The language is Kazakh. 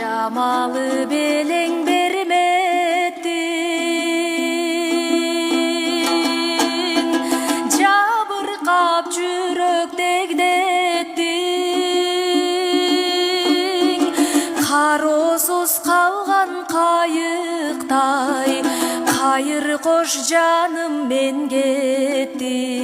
Жамалы белең берметтің, жабырқап жүрек дегдеттің. Қарусыз қалған қайықтай, қайыр қош жаным мен кеттім.